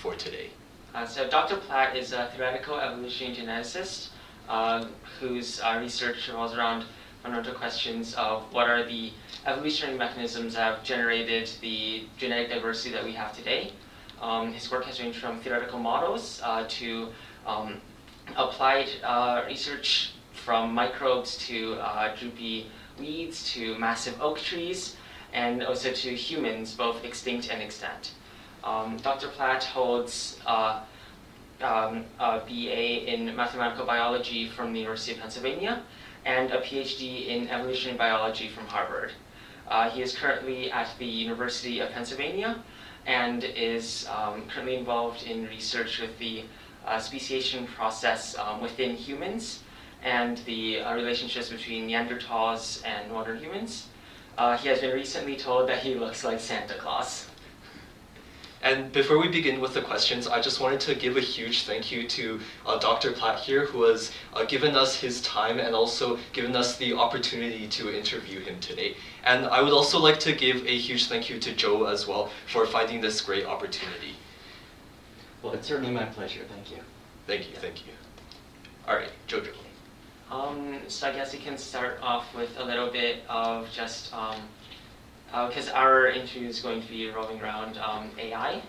for today? So Dr. Platt is a theoretical evolutionary geneticist whose research revolves around fundamental questions of what are the evolutionary mechanisms that have generated the genetic diversity that we have today. His work has ranged from theoretical models to applied research from microbes to droopy weeds to massive oak trees, and also to humans, both extinct and extant. Dr. Platt holds a BA in Mathematical Biology from the University of Pennsylvania and a PhD in Evolutionary Biology from Harvard. He is currently at the University of Pennsylvania and is currently involved in research with the speciation process within humans and the relationships between Neanderthals and modern humans. He has been recently told that he looks like Santa Claus. And before we begin with the questions, I just wanted to give a huge thank you to Dr. Platt here, who has given us his time and also given us the opportunity to interview him today. And I would also like to give a huge thank you to Joe as well for finding this great opportunity. Well, it's certainly my pleasure. Thank you. Thank you, thank you. All right, Jojo. So I guess we can start off with a little bit of just, because our interview is going to be revolving around AI,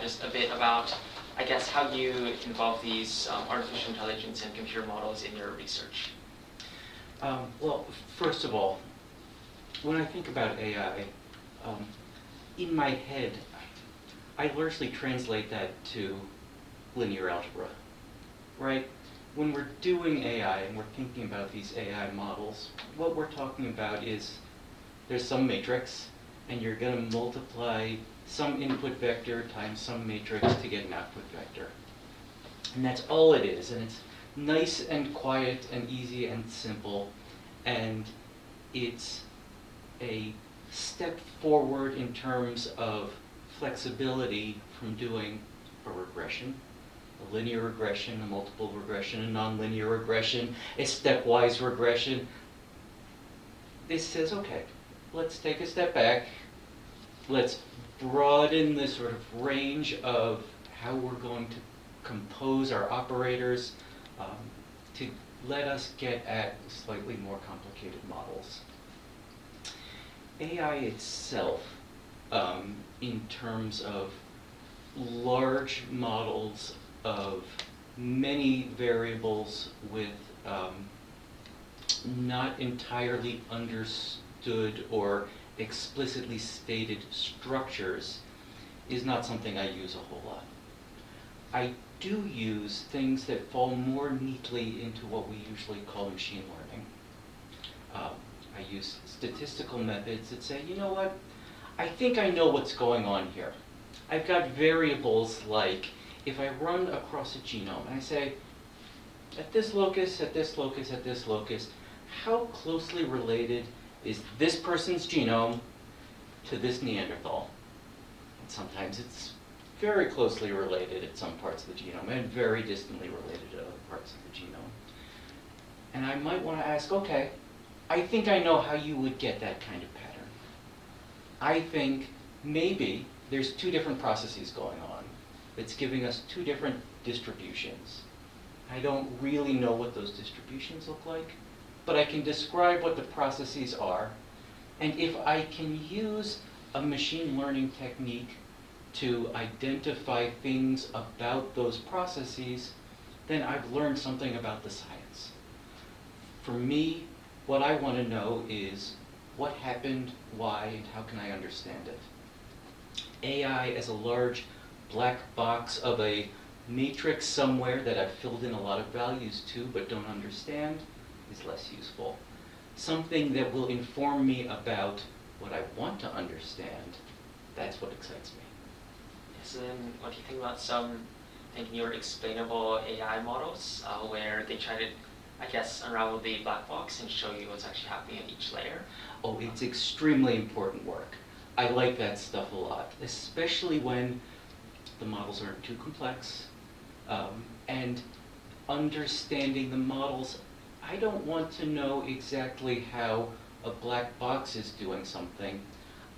just a bit about, I guess, how you involve these artificial intelligence and computer models in your research. Well, first of all, when I think about AI, in my head, I largely translate that to linear algebra, right? When we're doing AI and we're thinking about these AI models, what we're talking about is there's some matrix, and you're going to multiply some input vector times some matrix to get an output vector. And that's all it is, and it's nice and quiet and easy and simple, and it's a step forward in terms of flexibility from doing a regression, a linear regression, a multiple regression, a nonlinear regression, a stepwise regression. This says, okay, let's take a step back. Let's broaden the sort of range of how we're going to compose our operators to let us get at slightly more complicated models. AI itself, in terms of large models of many variables with not entirely understood or explicitly stated structures, is not something I use a whole lot. I do use things that fall more neatly into what we usually call machine learning. I use statistical methods that say, you know what, I think I know what's going on here. I've got variables like, if I run across a genome and I say, at this locus, at this locus, at this locus, how closely related is this person's genome to this Neanderthal? And sometimes it's very closely related at some parts of the genome and very distantly related to other parts of the genome. And I might want to ask, okay, I think I know how you would get that kind of pattern. I think maybe there's two different processes going on that's giving us two different distributions. I don't really know what those distributions look like, but I can describe what the processes are. And if I can use a machine learning technique to identify things about those processes, then I've learned something about the science. For me, what I want to know is what happened, why, and how can I understand it. AI as a large black box of a matrix somewhere that I've filled in a lot of values to but don't understand is less useful. Something that will inform me about what I want to understand, that's what excites me. So then what do you think about some newer explainable AI models where they try to, I guess, unravel the black box and show you what's actually happening in each layer? Oh, it's extremely important work. I like that stuff a lot, especially when the models aren't too complex. And understanding the models, I don't want to know exactly how a black box is doing something.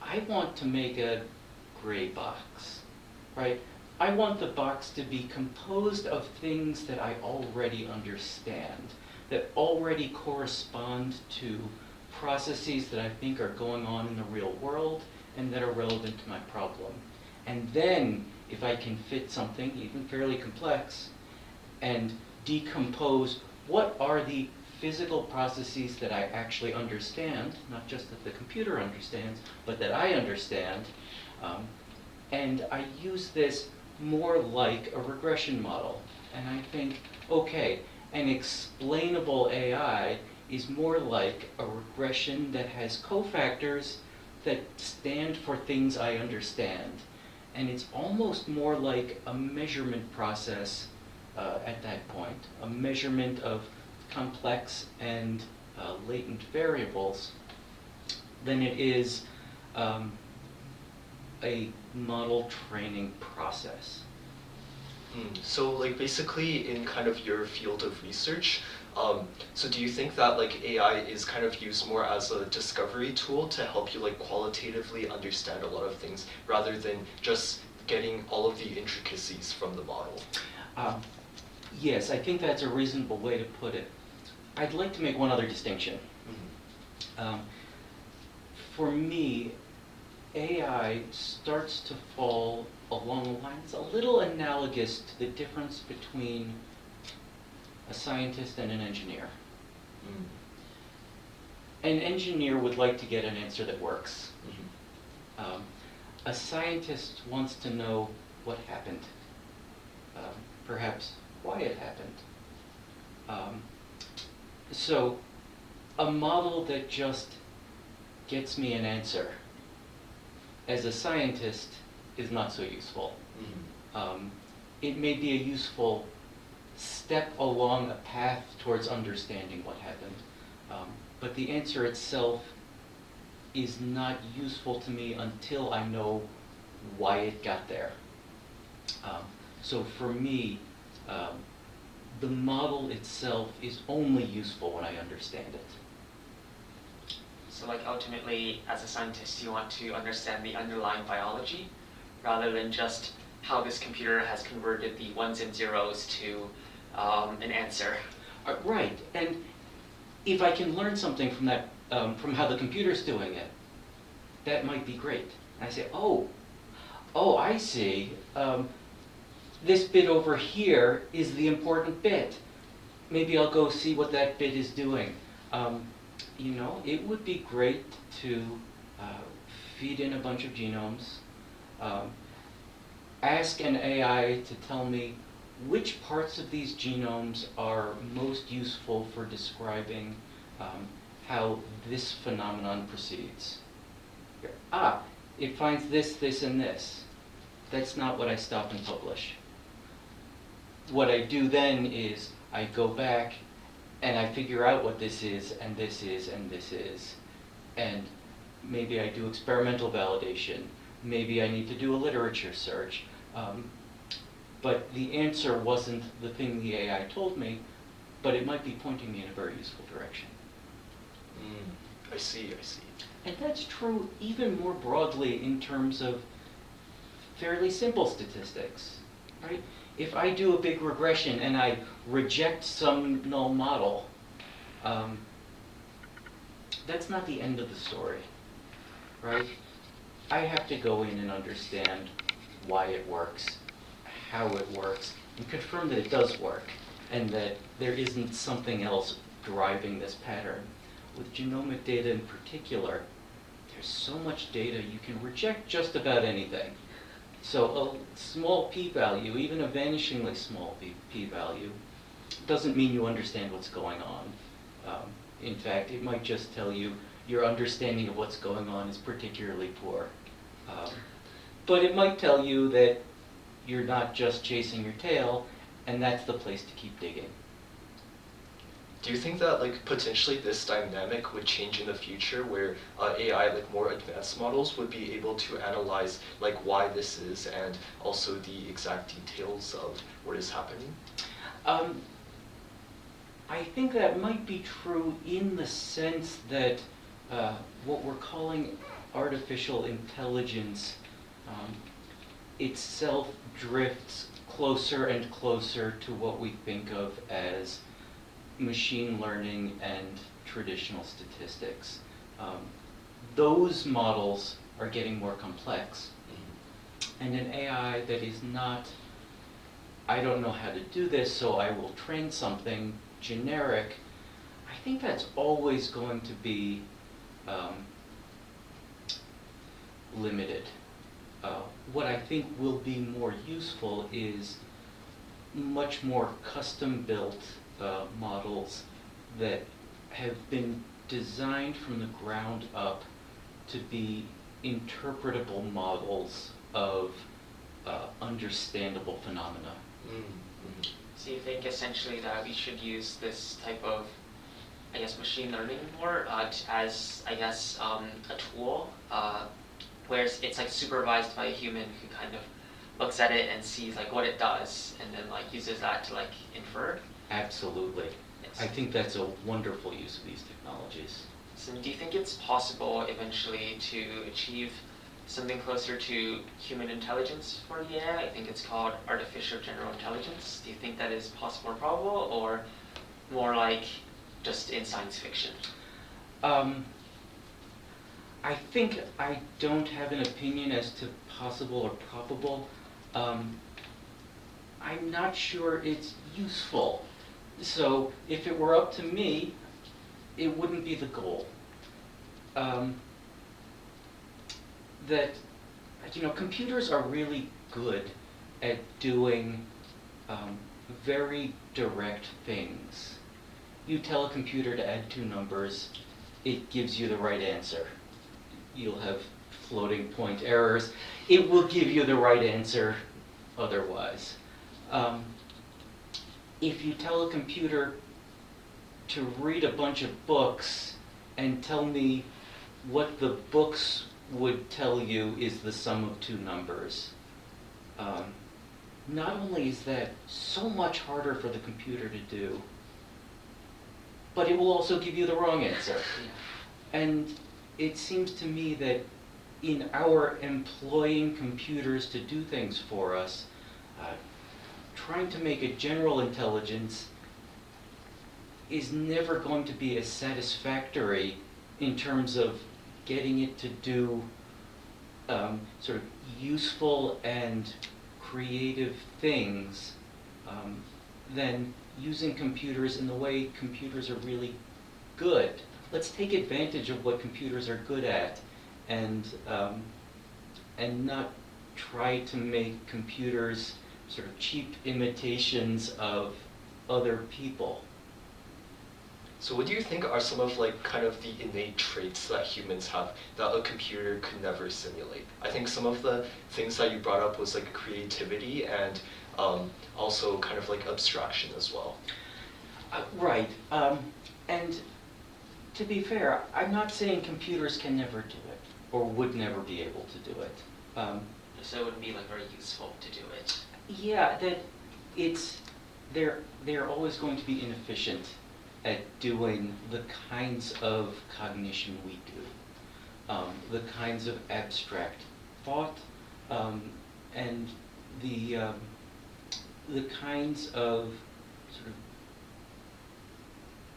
I want to make a gray box, right? I want the box to be composed of things that I already understand, that already correspond to processes that I think are going on in the real world and that are relevant to my problem. And then, if I can fit something, even fairly complex, and decompose what are the physical processes that I actually understand, not just that the computer understands, but that I understand, and I use this more like a regression model. And I think, okay, an explainable AI is more like a regression that has cofactors that stand for things I understand. And it's almost more like a measurement process at that point, a measurement of complex and latent variables, than it is a model training process. So like basically in kind of your field of research, so do you think that like AI is kind of used more as a discovery tool to help you like qualitatively understand a lot of things rather than just getting all of the intricacies from the model? Yes, I think that's a reasonable way to put it. I'd like to make one other distinction. For me, AI starts to fall along the lines a little analogous to the difference between a scientist and an engineer. An engineer would like to get an answer that works. A scientist wants to know what happened, perhaps why it happened. So a model that just gets me an answer as a scientist is not so useful. It may be a useful step along a path towards understanding what happened, but the answer itself is not useful to me until I know why it got there. So for me, the model itself is only useful when I understand it. So like ultimately, as a scientist, you want to understand the underlying biology rather than just how this computer has converted the ones and zeros to an answer. Right, and if I can learn something from that, from how the computer's doing it, that might be great. And I say, oh, I see. This bit over here is the important bit. Maybe I'll go see what that bit is doing. You know, it would be great to feed in a bunch of genomes, ask an AI to tell me which parts of these genomes are most useful for describing how this phenomenon proceeds. It finds this, this, and this. That's not what I stop and publish. What I do then is I go back and I figure out what this is, and this is, and this is. And maybe I do experimental validation. Maybe I need to do a literature search. But the answer wasn't the thing the AI told me, but it might be pointing me in a very useful direction. I see. And that's true even more broadly in terms of fairly simple statistics, right? If I do a big regression and I reject some null model, that's not the end of the story, right? I have to go in and understand why it works, how it works, and confirm that it does work, and that there isn't something else driving this pattern. With genomic data in particular, there's so much data you can reject just about anything. So a small p-value, even a vanishingly small p-value, doesn't mean you understand what's going on. In fact, it might just tell you your understanding of what's going on is particularly poor. But it might tell you that you're not just chasing your tail, and that's the place to keep digging. Do you think that like potentially this dynamic would change in the future where AI, like more advanced models, would be able to analyze like why this is and also the exact details of what is happening? I think that might be true in the sense that what we're calling artificial intelligence itself drifts closer and closer to what we think of as machine learning and traditional statistics. Those models are getting more complex. And an AI that is not, I don't know how to do this, so I will train something generic, I think that's always going to be limited. What I think will be more useful is much more custom-built models that have been designed from the ground up to be interpretable models of understandable phenomena. Mm-hmm. So you think essentially that we should use this type of, I guess, machine learning more as, I guess, a tool, whereas it's like supervised by a human who kind of looks at it and sees like what it does and then like uses that to like infer? Absolutely. Yes. I think that's a wonderful use of these technologies. So do you think it's possible eventually to achieve something closer to human intelligence for the AI? I think it's called artificial general intelligence. Do you think that is possible or probable, or more like just in science fiction? I think I don't have an opinion as to possible or probable. I'm not sure it's useful. So if it were up to me, it wouldn't be the goal. That, you know, computers are really good at doing very direct things. You tell a computer to add two numbers, it gives you the right answer. You'll have floating point errors. It will give you the right answer otherwise. If you tell a computer to read a bunch of books and tell me what the books would tell you is the sum of two numbers, not only is that so much harder for the computer to do, but it will also give you the wrong answer. And it seems to me that in our employing computers to do things for us, trying to make a general intelligence is never going to be as satisfactory in terms of getting it to do sort of useful and creative things than using computers in the way computers are really good. Let's take advantage of what computers are good at and not try to make computers sort of cheap imitations of other people. So what do you think are some of like kind of the innate traits that humans have that a computer could never simulate? I think some of the things that you brought up was like creativity and also kind of like abstraction as well. Right. And to be fair, I'm not saying computers can never do it or would never be able to do it. So it would be like very useful to do it. Yeah, that they're always going to be inefficient at doing the kinds of cognition we do, the kinds of abstract thought, and the kinds of sort of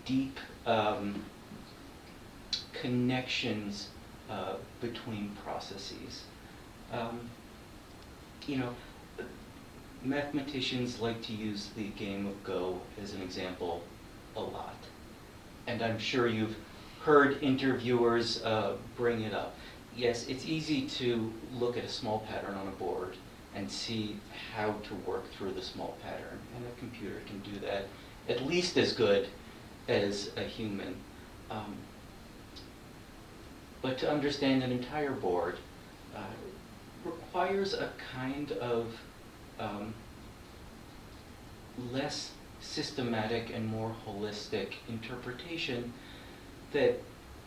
deep connections between processes. You know, mathematicians like to use the game of Go as an example a lot. And I'm sure you've heard interviewers bring it up. Yes, it's easy to look at a small pattern on a board and see how to work through the small pattern. And a computer can do that at least as good as a human. But to understand an entire board requires a kind of less systematic and more holistic interpretation that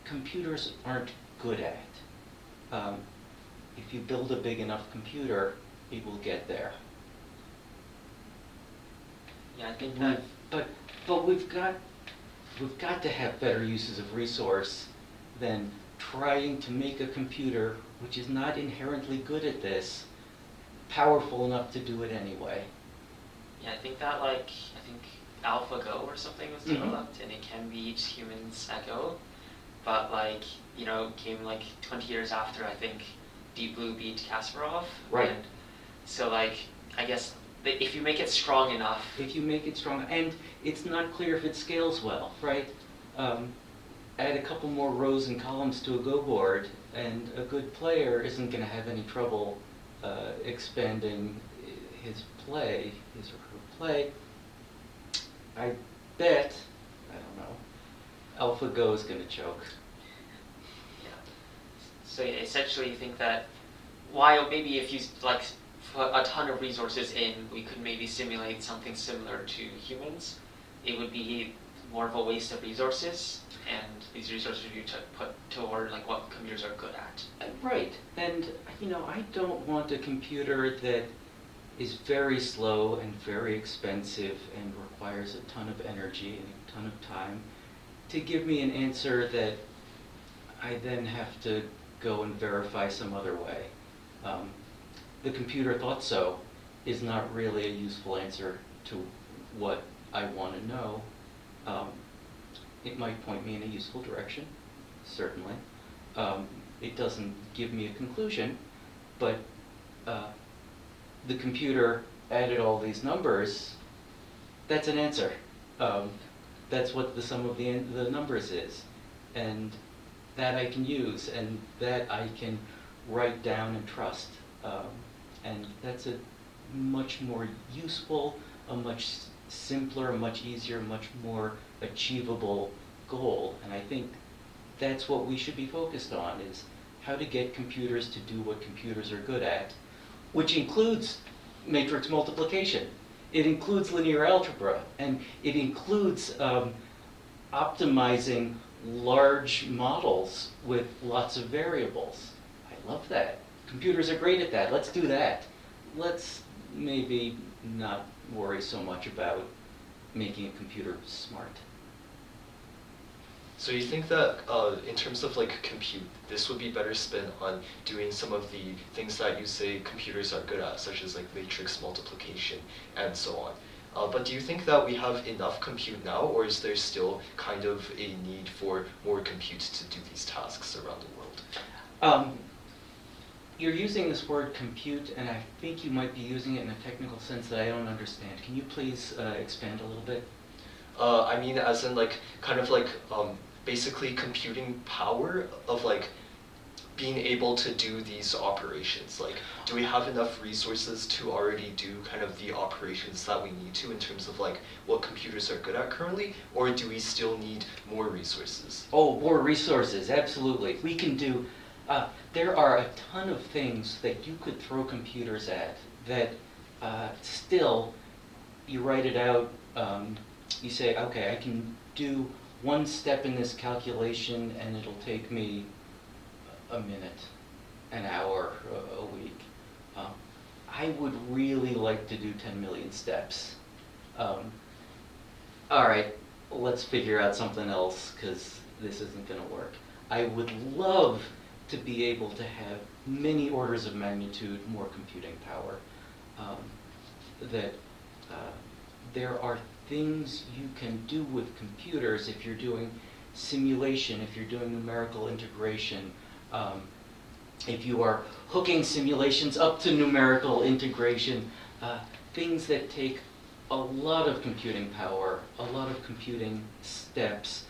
computers aren't good at. If you build a big enough computer, it will get there. Yeah, I think that. But we've got to have better uses of resource than trying to make a computer which is not inherently good at this powerful enough to do it anyway. Yeah, I think AlphaGo or something was developed, and it can beat humans at Go, but came 20 years after, I think Deep Blue beat Kasparov. Right. And so I guess if you make it strong enough. If you make it strong, and it's not clear if it scales well, right? Add a couple more rows and columns to a Go board, and a good player isn't going to have any trouble expanding his or her play. I bet, I don't know, AlphaGo is going to choke. Yeah. So essentially you think that while maybe if you put a ton of resources in, we could maybe simulate something similar to humans, it would be more of a waste of resources, and these resources would be put toward what computers are good at. Right, and I don't want a computer that is very slow and very expensive and requires a ton of energy and a ton of time to give me an answer that I then have to go and verify some other way. The computer thought so is not really a useful answer to what I want to know. It might point me in a useful direction, certainly. It doesn't give me a conclusion, but the computer added all these numbers. That's an answer. That's what the sum of the numbers is, and that I can use, and that I can write down and trust. And that's a much more useful, a much simpler, a much easier, much more achievable goal. And I think that's what we should be focused on, is how to get computers to do what computers are good at, which includes matrix multiplication. It includes linear algebra, and it includes optimizing large models with lots of variables. I love that. Computers are great at that. Let's do that. Let's maybe not worry so much about making a computer smart. So you think that in terms of compute, this would be better spent on doing some of the things that you say computers are good at, such as matrix multiplication and so on. But do you think that we have enough compute now, or is there still kind of a need for more compute to do these tasks around the world? You're using this word compute, and I think you might be using it in a technical sense that I don't understand. Can you please expand a little bit? I mean, as in basically computing power of being able to do these operations. Do we have enough resources to already do kind of the operations that we need to in terms of what computers are good at currently, or do we still need more resources? Oh, more resources, absolutely. We can do, there are a ton of things that you could throw computers at that still, you write it out, you say, okay, I can do one step in this calculation and it'll take me a minute, an hour, a week. I would really like to do 10 million steps. All right, let's figure out something else because this isn't going to work. I would love to be able to have many orders of magnitude more computing power. There are things you can do with computers if you're doing simulation, if you're doing numerical integration, if you are hooking simulations up to numerical integration, things that take a lot of computing power, a lot of computing steps.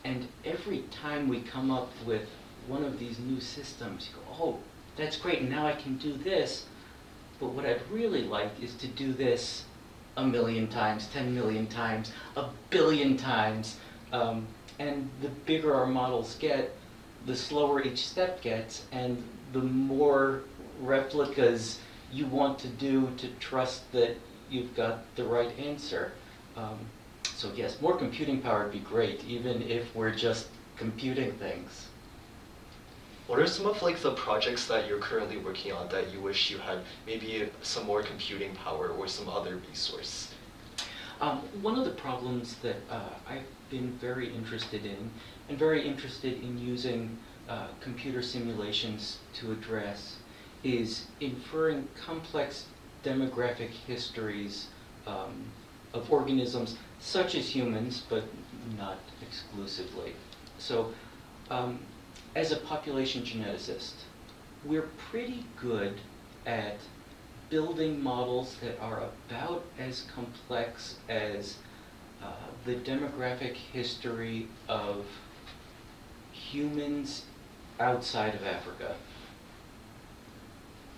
And every time we come up with one of these new systems, you go, oh, that's great, and now I can do this. But what I'd really like is to do this 1 million times, 10 million times, 1 billion times. And the bigger our models get, the slower each step gets, and the more replicas you want to do to trust that you've got the right answer. So yes, more computing power would be great, even if we're just computing things. What are some of the projects that you're currently working on that you wish you had maybe some more computing power or some other resource? One of the problems that I've been very interested in, and very interested in using computer simulations to address, is inferring complex demographic histories of organisms such as humans, but not exclusively. So, as a population geneticist, we're pretty good at building models that are about as complex as the demographic history of humans outside of Africa.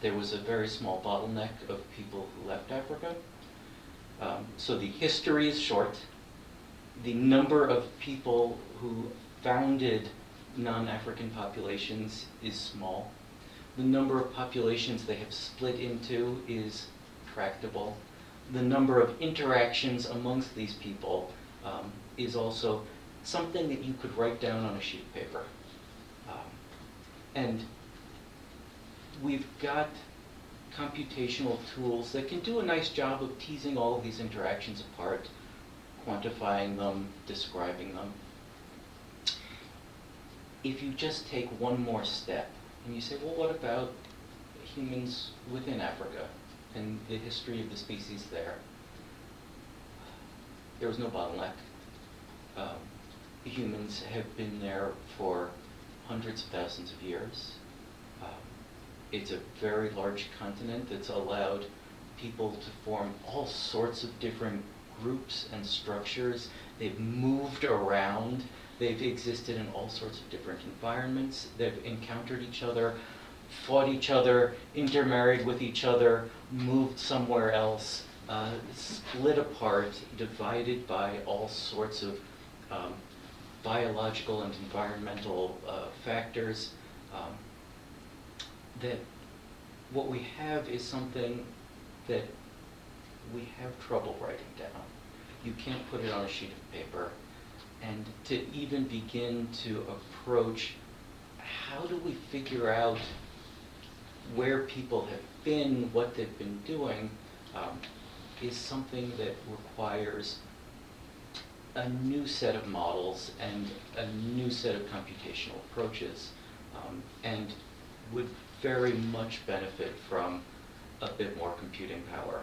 There was a very small bottleneck of people who left Africa. So the history is short. The number of people who founded non-African populations is small. The number of populations they have split into is tractable. The number of interactions amongst these people is also something that you could write down on a sheet of paper. And we've got computational tools that can do a nice job of teasing all of these interactions apart, quantifying them, describing them. If you just take one more step and you say, well, what about humans within Africa and the history of the species there? There was no bottleneck. Humans have been there for hundreds of thousands of years. It's a very large continent that's allowed people to form all sorts of different groups and structures. They've moved around. They've existed in all sorts of different environments. They've encountered each other, fought each other, intermarried with each other, moved somewhere else, split apart, divided by all sorts of biological and environmental factors. That what we have is something that we have trouble writing down. You can't put it on a sheet of paper. And to even begin to approach how do we figure out where people have been, what they've been doing, is something that requires a new set of models and a new set of computational approaches, and would very much benefit from a bit more computing power,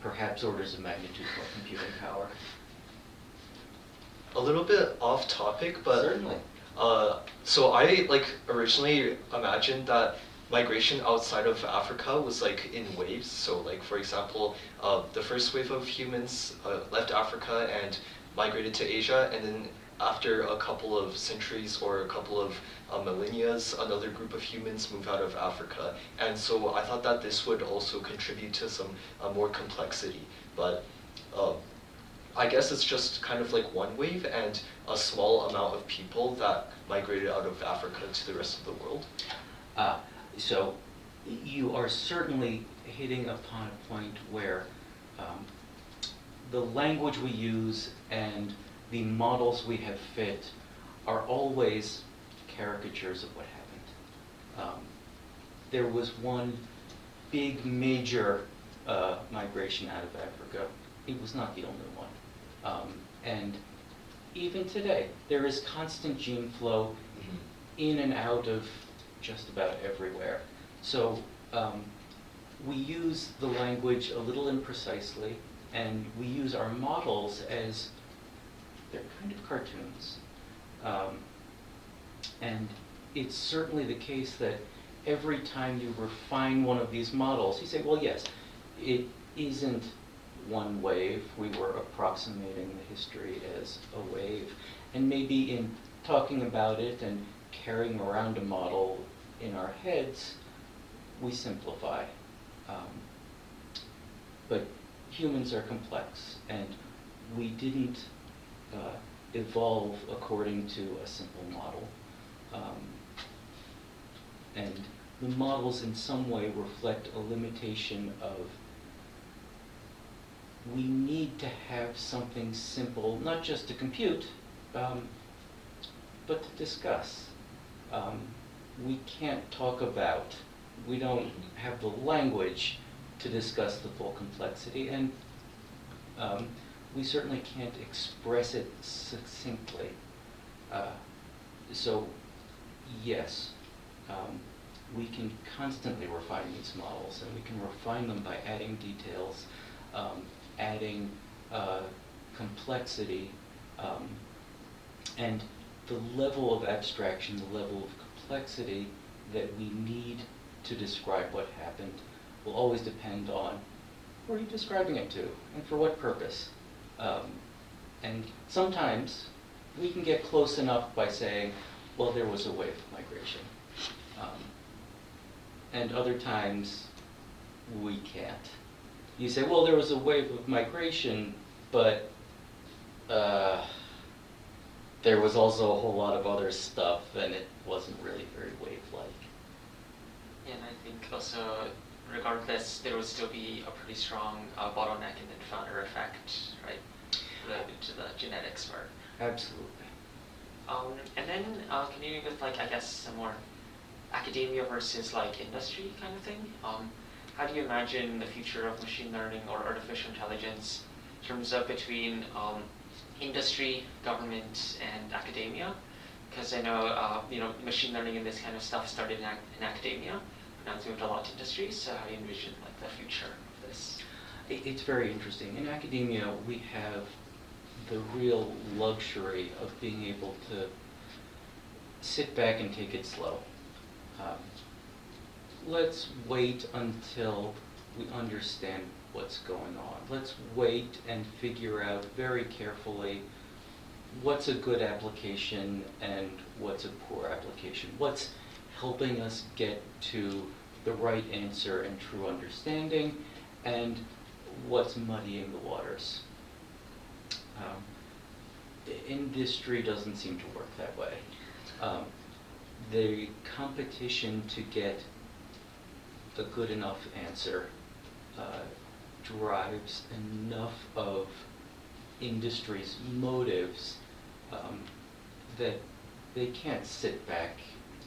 perhaps orders of magnitude more computing power. A little bit off topic, but Certainly. So I originally imagined that migration outside of Africa was in waves. So for example, the first wave of humans left Africa and migrated to Asia, and then after a couple of centuries or a couple of millennia, another group of humans move out of Africa. And so I thought that this would also contribute to some more complexity. But I guess it's just kind of like one wave and a small amount of people that migrated out of Africa to the rest of the world. So you are certainly hitting upon a point where the language we use and the models we have fit are always caricatures of what happened. There was one big major migration out of Africa. It was not the only one. And even today, there is constant gene flow in and out of just about everywhere. So we use the language a little imprecisely, and we use our models as they're kind of cartoons. And it's certainly the case that every time you refine one of these models, you say, well, yes, it isn't one wave. We were approximating the history as a wave. And maybe in talking about it and carrying around a model in our heads, we simplify. But humans are complex, and we didn't evolve according to a simple model. And the models in some way reflect a limitation of we need to have something simple, not just to compute, but to discuss. We can't talk about, we don't have the language to discuss the full complexity, and we certainly can't express it succinctly. So, yes, we can constantly refine these models, and we can refine them by adding details, adding complexity, and the level of abstraction, the level of complexity that we need to describe what happened will always depend on who are you describing it to and for what purpose. And sometimes we can get close enough by saying, well, there was a wave of migration. And other times we can't. You say, well, there was a wave of migration, but there was also a whole lot of other stuff, and it wasn't really very wave-like. Yeah, and I think also, regardless, there would still be a pretty strong bottleneck in the founder effect, right, related to the genetics part. Absolutely. And then can you with like, I guess, some more academia versus like industry kind of thing? How do you imagine the future of machine learning or artificial intelligence in terms of between industry, government, and academia? Because I know, machine learning and this kind of stuff started in academia, but now it's moved a lot to industry. So how do you envision like the future of this? It's very interesting. In academia, we have the real luxury of being able to sit back and take it slow. Let's wait until we understand what's going on. Let's wait and figure out very carefully what's a good application and what's a poor application. What's helping us get to the right answer and true understanding, and what's muddying the waters. The industry doesn't seem to work that way. The competition to get a good enough answer drives enough of industry's motives that they can't sit back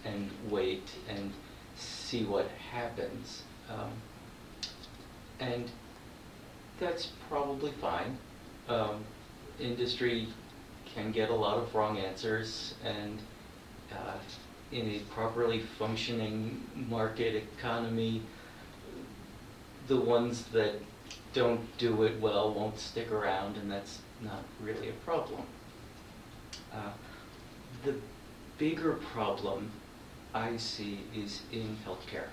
and wait and see what happens. And that's probably fine. Industry can get a lot of wrong answers, and in a properly functioning market economy, the ones that don't do it well won't stick around, and that's not really a problem. The bigger problem I see is in healthcare.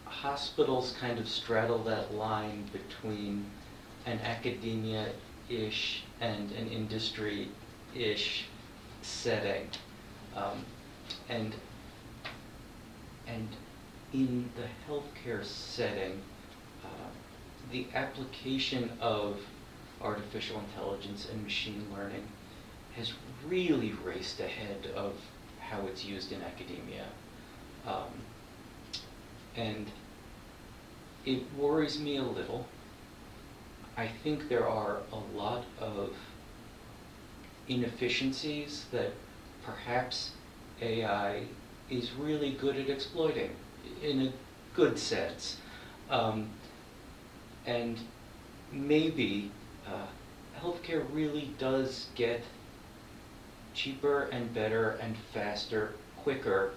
Hospitals kind of straddle that line between an academia-ish and an industry-ish setting. And in the healthcare setting, the application of artificial intelligence and machine learning has really raced ahead of how it's used in academia. And it worries me a little. I think there are a lot of inefficiencies that perhaps AI is really good at exploiting in a good sense. And maybe healthcare really does get cheaper and better and faster, quicker,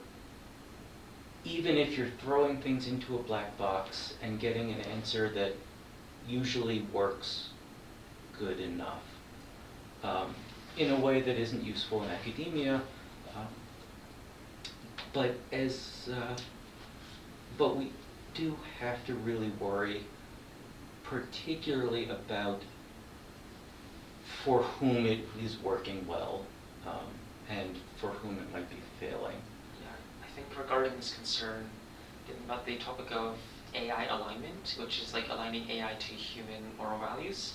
even if you're throwing things into a black box and getting an answer that usually works good enough in a way that isn't useful in academia. But we do have to really worry, particularly about for whom it is working well and for whom it might be failing. Yeah, I think regarding this concern, thinking about the topic of AI alignment, which is like aligning AI to human moral values.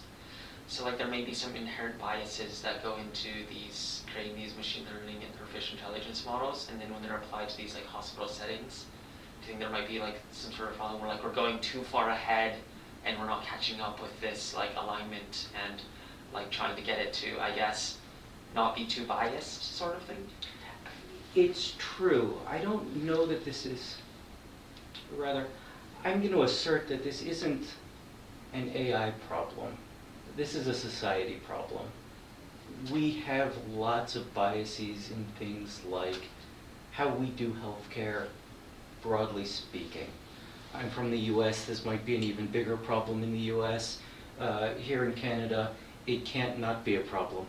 So like there may be some inherent biases that go into creating these machine learning and artificial intelligence models, and then when they're applied to these like hospital settings, I think there might be like some sort of problem where like we're going too far ahead and we're not catching up with this like alignment and like trying to get it to, I guess, not be too biased sort of thing. It's true. I don't know that this is, rather, I'm going to assert that this isn't an AI problem. This is a society problem. We have lots of biases in things like how we do healthcare, broadly speaking. I'm from the US, this might be an even bigger problem in the US. Here in Canada, it can't not be a problem.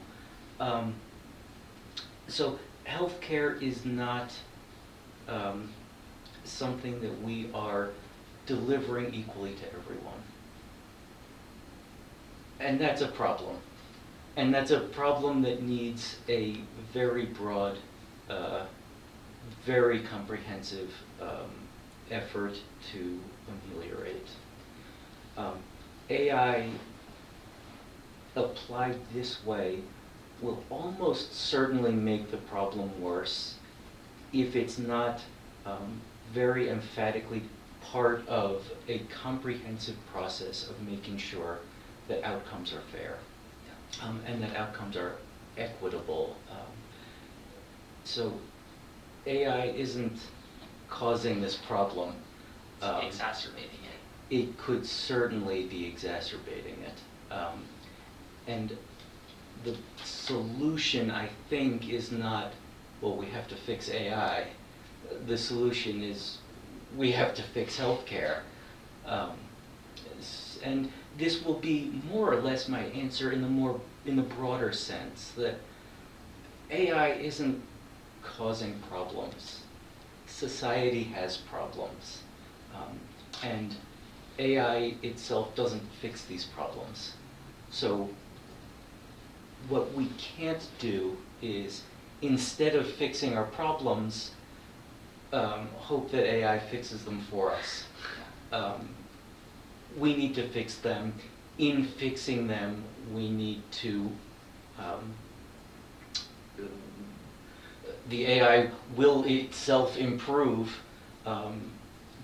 So healthcare is not something that we are delivering equally to everyone. And that's a problem. And that's a problem that needs a very broad, very comprehensive effort to ameliorate. AI applied this way will almost certainly make the problem worse if it's not very emphatically part of a comprehensive process of making sure that outcomes are fair, and that outcomes are equitable. So AI isn't causing this problem. Exacerbating it. It could certainly be exacerbating it. And the solution, I think, is not, well, we have to fix AI. The solution is we have to fix healthcare. And this will be more or less my answer in the broader sense that AI isn't causing problems. Society has problems. And AI itself doesn't fix these problems. So what we can't do is, instead of fixing our problems, hope that AI fixes them for us. We need to fix them. In fixing them, we need to, the AI will itself improve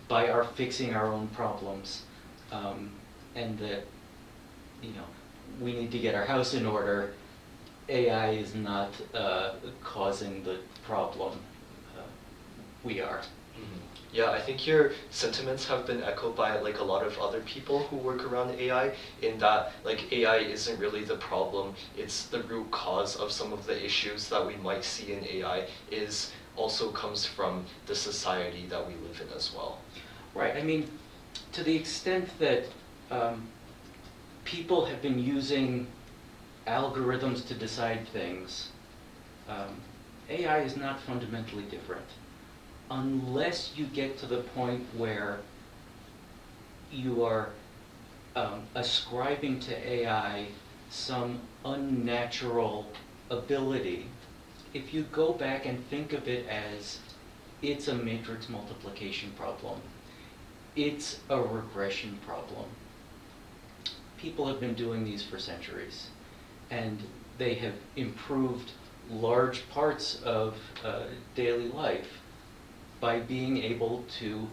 by our fixing our own problems. And that, we need to get our house in order. AI is not causing the problem. We are. Mm-hmm. Yeah, I think your sentiments have been echoed by a lot of other people who work around AI, in that AI isn't really the problem. It's the root cause of some of the issues that we might see in AI also comes from the society that we live in as well. Right. I mean, to the extent that people have been using algorithms to decide things, AI is not fundamentally different. Unless you get to the point where you are ascribing to AI some unnatural ability, if you go back and think of it as it's a matrix multiplication problem, it's a regression problem. People have been doing these for centuries, and they have improved large parts of daily life by being able to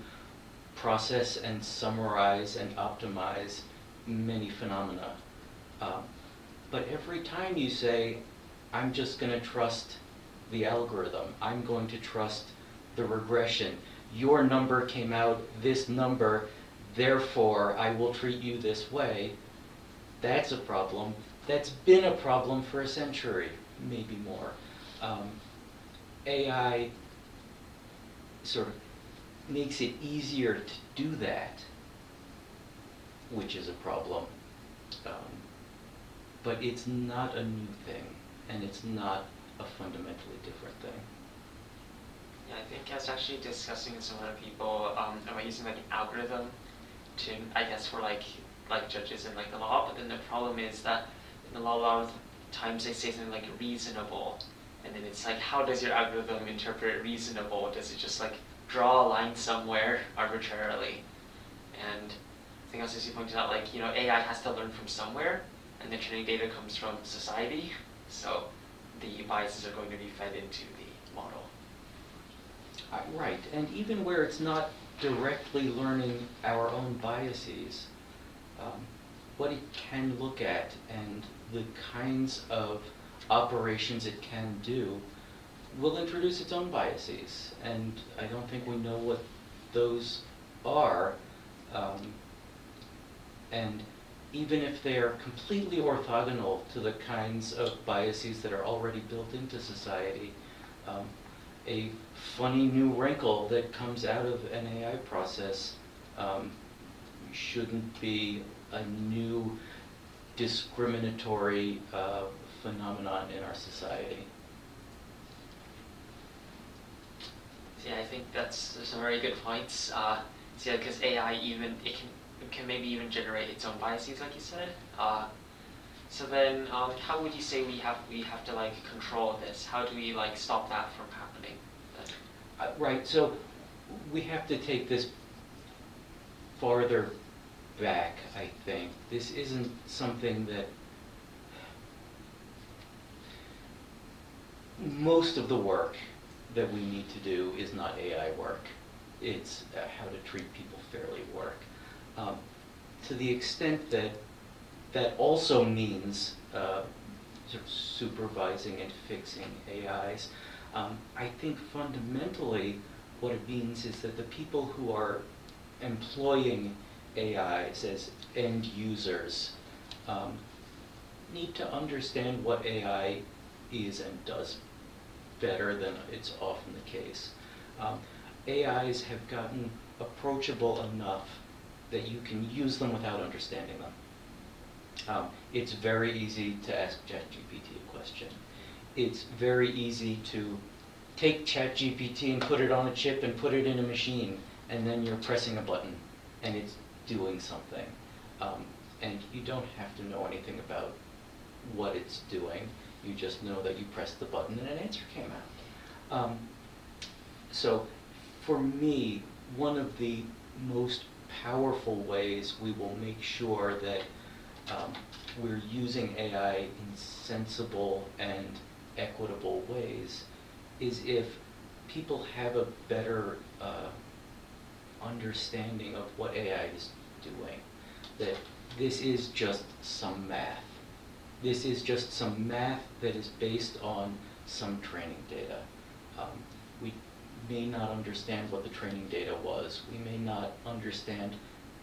process and summarize and optimize many phenomena. But every time you say, I'm just going to trust the algorithm, I'm going to trust the regression, your number came out this number, therefore I will treat you this way, that's a problem. That's been a problem for a century, maybe more. AI sort of makes it easier to do that, which is a problem. But it's not a new thing, and it's not a fundamentally different thing. Yeah, I think I was actually discussing with some other people about using an algorithm to, I guess, for like judges in the law. But then the problem is that in the law, a lot of times they say something like reasonable, and then it's like, how does your algorithm interpret reasonable? Does it just draw a line somewhere arbitrarily? And I think as you pointed out, AI has to learn from somewhere, and the training data comes from society, so the biases are going to be fed into the model. Right, and even where it's not directly learning our own biases, what it can look at and the kinds of operations it can do will introduce its own biases, and I don't think we know what those are. And even if they're completely orthogonal to the kinds of biases that are already built into society, a funny new wrinkle that comes out of an AI process shouldn't be a new discriminatory phenomenon in our society. Yeah, I think that's some very good points. Yeah, because AI it can maybe even generate its own biases, like you said. So then, how would you say we have to like control this? How do we like stop that from happening? Right. So we have to take this farther back. I think this isn't something that most of the work that we need to do is not AI work. It's how to treat people fairly work. To the extent that that also means sort of supervising and fixing AIs, I think fundamentally what it means is that the people who are employing AIs as end users need to understand what AI is and does better than it's often the case. AIs have gotten approachable enough that you can use them without understanding them. It's very easy to ask ChatGPT a question. It's very easy to take ChatGPT and put it on a chip and put it in a machine, and then you're pressing a button and it's doing something. And you don't have to know anything about what it's doing. You just know that you pressed the button and an answer came out. So for me, one of the most powerful ways we will make sure that we're using AI in sensible and equitable ways is if people have a better understanding of what AI is doing. That this is just some math. This is just some math that is based on some training data. We may not understand what the training data was. We may not understand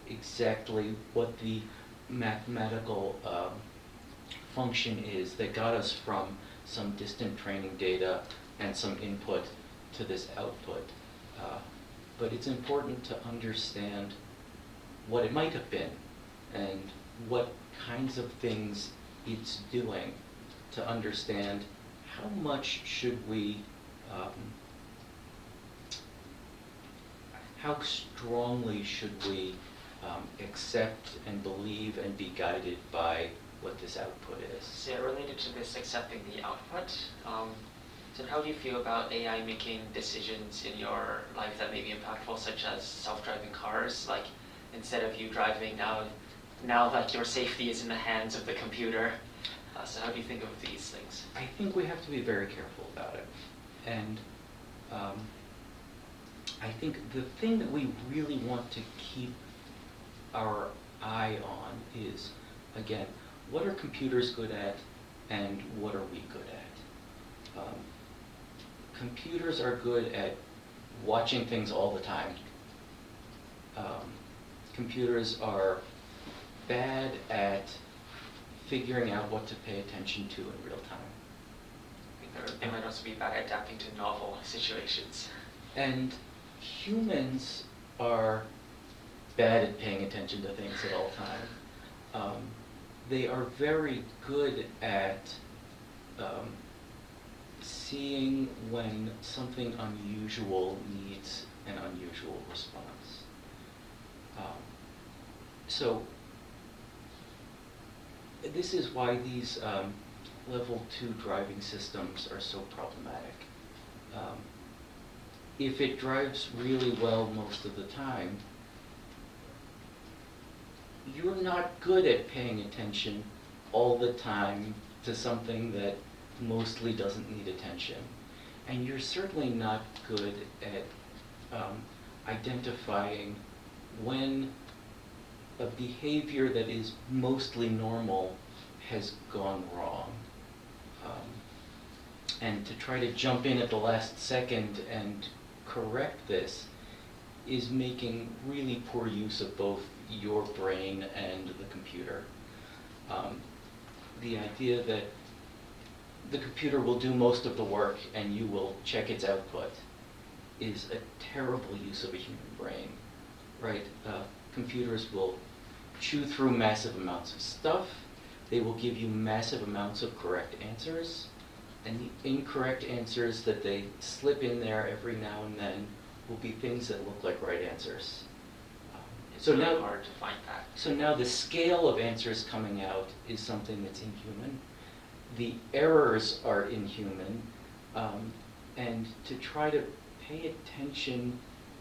exactly what the mathematical function is that got us from some distant training data and some input to this output. But it's important to understand what it might have been and what kinds of things it's doing to understand how much should we, how strongly should we accept and believe and be guided by what this output is. So related to this accepting the output, so how do you feel about AI making decisions in your life that may be impactful, such as self-driving cars? Like instead of you driving now like your safety is in the hands of the computer. So how do you think of these things? I think we have to be very careful about it. And I think the thing that we really want to keep our eye on is, again, what are computers good at and what are we good at? Computers are good at watching things all the time. Computers are bad at figuring out what to pay attention to in real time. They might also be bad at adapting to novel situations. And humans are bad at paying attention to things at all times. They are very good at seeing when something unusual needs an unusual response. So this is why these level 2 driving systems are so problematic. If it drives really well most of the time, you're not good at paying attention all the time to something that mostly doesn't need attention. And you're certainly not good at identifying when a behavior that is mostly normal has gone wrong. And to try to jump in at the last second and correct this is making really poor use of both your brain and the computer. The idea that the computer will do most of the work and you will check its output is a terrible use of a human brain, right? Computers will chew through massive amounts of stuff. They will give you massive amounts of correct answers, and the incorrect answers that they slip in there every now and then will be things that look like right answers. It's So really now- hard to find that. So now the scale of answers coming out is something that's inhuman. The errors are inhuman, and to try to pay attention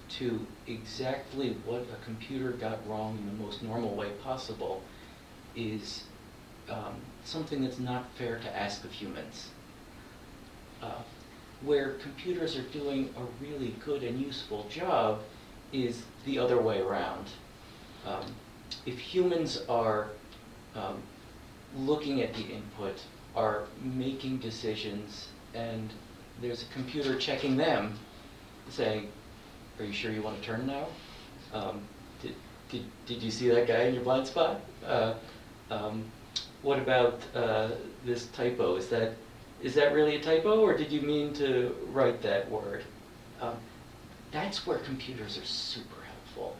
to exactly what a computer got wrong in the most normal way possible is something that's not fair to ask of humans. Where computers are doing a really good and useful job is the other way around. If humans are looking at the input, are making decisions, and there's a computer checking them, saying, "Are you sure you want to turn now? Did you see that guy in your blind spot? What about this typo? Is that really a typo, or did you mean to write that word?" That's where computers are super helpful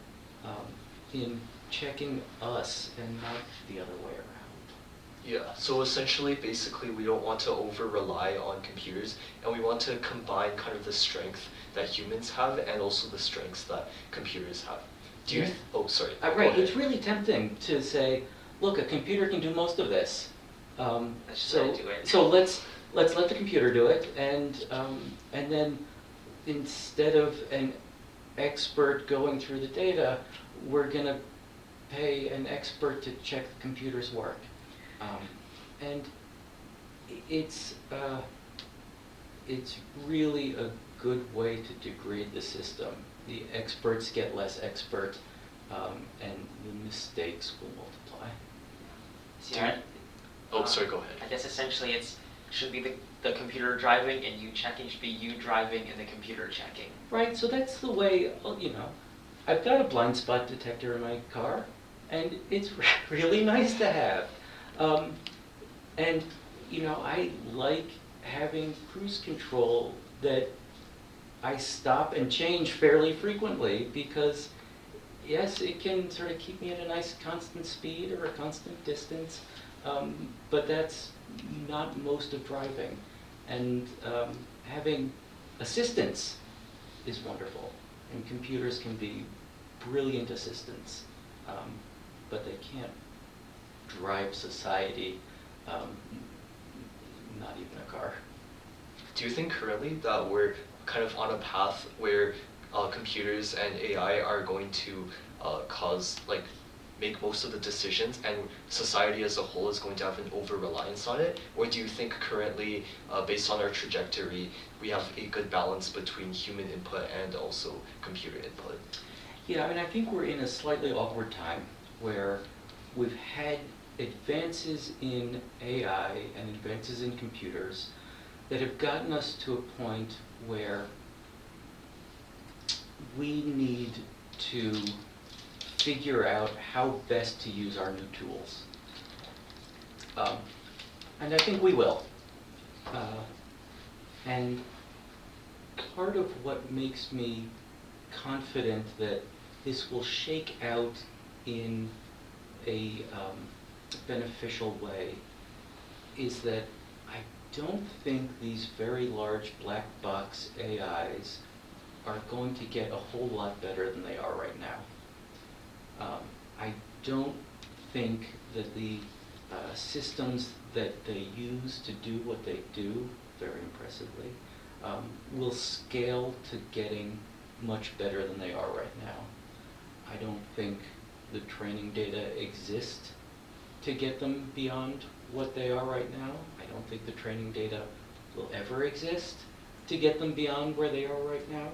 in checking us and not the other way around. Yeah, so essentially, basically, we don't want to over-rely on computers, and we want to combine kind of the strength that humans have and also the strengths that computers have. Do you? Yeah. Oh, sorry. Go Right, ahead. it's really tempting to say, look, a computer can do most of this. Let's just let it do it. So let's let the computer do it, and then instead of an expert going through the data, we're going to pay an expert to check the computer's work. And it's really a good way to degrade the system. The experts get less expert, and the mistakes will multiply. See, I- Oh, sorry, go ahead. I guess essentially should be the computer driving and you checking, should be you driving and the computer checking. Right, so that's the way, I've got a blind spot detector in my car, and it's really nice to have. And, I like having cruise control that I stop and change fairly frequently because, yes, it can sort of keep me at a nice constant speed or a constant distance, but that's not most of driving. And having assistance is wonderful, and computers can be brilliant assistants, but they can't drive society, not even a car. Do you think currently that we're kind of on a path where computers and AI are going to make most of the decisions, and society as a whole is going to have an over-reliance on it? Or do you think currently, based on our trajectory, we have a good balance between human input and also computer input? Yeah, I think we're in a slightly awkward time where we've had advances in AI and advances in computers that have gotten us to a point where we need to figure out how best to use our new tools. And I think we will. And part of what makes me confident that this will shake out in a beneficial way is that I don't think these very large black box AIs are going to get a whole lot better than they are right now. I don't think that the systems that they use to do what they do very impressively will scale to getting much better than they are right now. I don't think the training data exists to get them beyond what they are right now. I don't think the training data will ever exist to get them beyond where they are right now.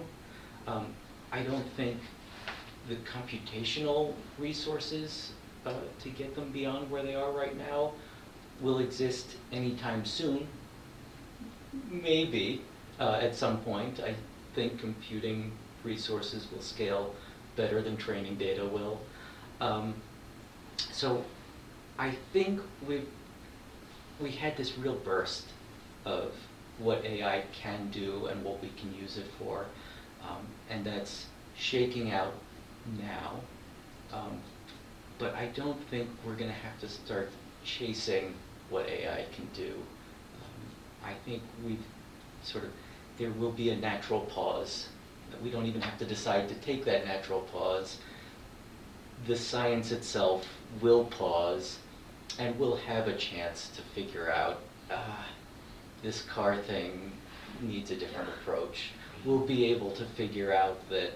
I don't think the computational resources to get them beyond where they are right now will exist anytime soon. Maybe at some point. I think computing resources will scale better than training data will. So I think we had this real burst of what AI can do and what we can use it for. And that's shaking out now. But I don't think we're going to have to start chasing what AI can do. I think there will be a natural pause. We don't even have to decide to take that natural pause. The science itself will pause, and we'll have a chance to figure out, this car thing needs a different approach. We'll be able to figure out that,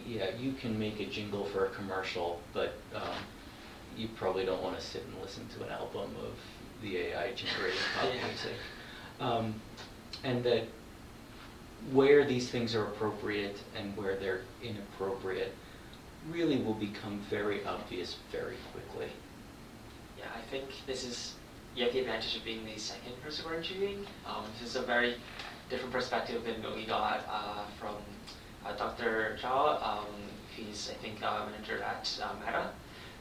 yeah, you can make a jingle for a commercial, but you probably don't want to sit and listen to an album of the AI-generated pop music. And that where these things are appropriate and where they're inappropriate really will become very obvious very quickly. Yeah, I think you have the advantage of being the second person we're interviewing. This is a very different perspective than what we got from Dr. Zhao. He's, I think, a manager at Meta.